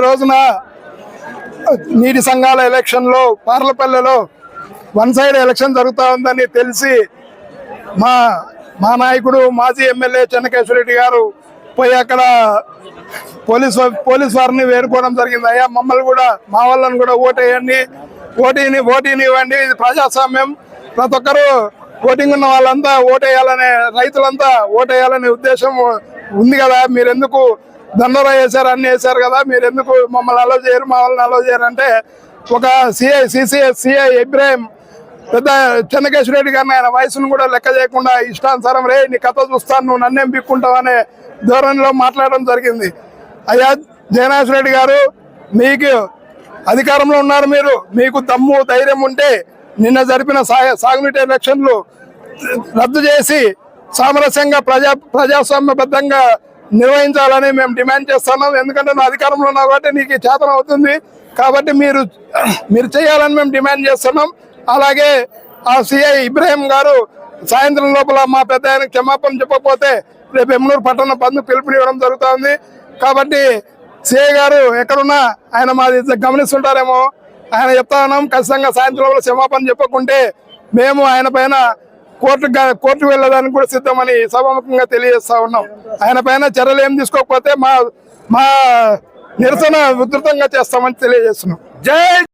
రోజున నీటి సంఘాల ఎలక్షన్లో పార్లపల్లెలో వన్ సైడ్ ఎలక్షన్ జరుగుతూ ఉందని తెలిసి మా నాయకుడు మాజీ ఎమ్మెల్యే చెన్నకేశ్వర రెడ్డి గారు పోయి అక్కడ పోలీస్ వారిని వేడుకోవడం జరిగింది. అయ్యా మమ్మల్ని కూడా మా వాళ్ళని కూడా ఓటేయండి, ఓటీని ఇవ్వండి, ఇది ప్రజాస్వామ్యం, ప్రతి ఒక్కరు ఓటింగ్ ఉన్న వాళ్ళంతా ఓటేయాలనే, రైతులంతా ఓటేయాలనే ఉద్దేశం ఉంది కదా, మీరెందుకు దండోరా వేశారు, అన్ని వేశారు కదా, మీరెందుకు మమ్మల్ని అలో చేయరు, మా వాళ్ళని అలో చేయరు అంటే ఒక సిఐ ఇబ్రాహిం పెద్ద చెన్నకేశ్వర రెడ్డి గారిని ఆయన వయసును కూడా లెక్క చేయకుండా ఇష్టానుసారం రే నీ కథ చూస్తాను, నువ్వు నన్నేం పిక్కుంటావు అనే ధోరణిలో మాట్లాడడం జరిగింది. అయ్యా జగన్మోహన్ రెడ్డి గారు, మీకు అధికారంలో ఉన్నారు, మీకు దమ్ము ధైర్యం ఉంటే నిన్న జరిపిన సాగునీటి ఎలక్షన్లు రద్దు చేసి సామరస్యంగా ప్రజాస్వామ్యబద్ధంగా నిర్వహించాలని మేము డిమాండ్ చేస్తున్నాం. ఎందుకంటే నువ్వు అధికారంలో ఉన్నావు కాబట్టి నీకు చేతన అవుతుంది కాబట్టి మీరు చేయాలని మేము డిమాండ్ చేస్తున్నాం. అలాగే ఆ సిఐ ఇబ్రాహిం గారు సాయంత్రం లోపల మా పెద్ద ఆయనకు క్షమాపణ చెప్పకపోతే రేపు ఎమ్నూరు పట్టణ బంద్ పిలుపునివ్వడం జరుగుతుంది. కాబట్టి సిఐ గారు ఎక్కడున్నా ఆయన మాది గమనిస్తుంటారేమో, ఆయన చెప్తా ఉన్నాం ఖచ్చితంగా సాయంత్రం లోపల క్షమాపణ చెప్పకుంటే మేము ఆయన పైన కోర్టుకు వెళ్ళడానికి కూడా సిద్ధమని సభాముఖంగా తెలియజేస్తా ఉన్నాం. ఆయన పైన చర్యలు ఏం తీసుకోకపోతే మా నిరసన ఉధృతంగా చేస్తామని తెలియజేస్తున్నాం. జై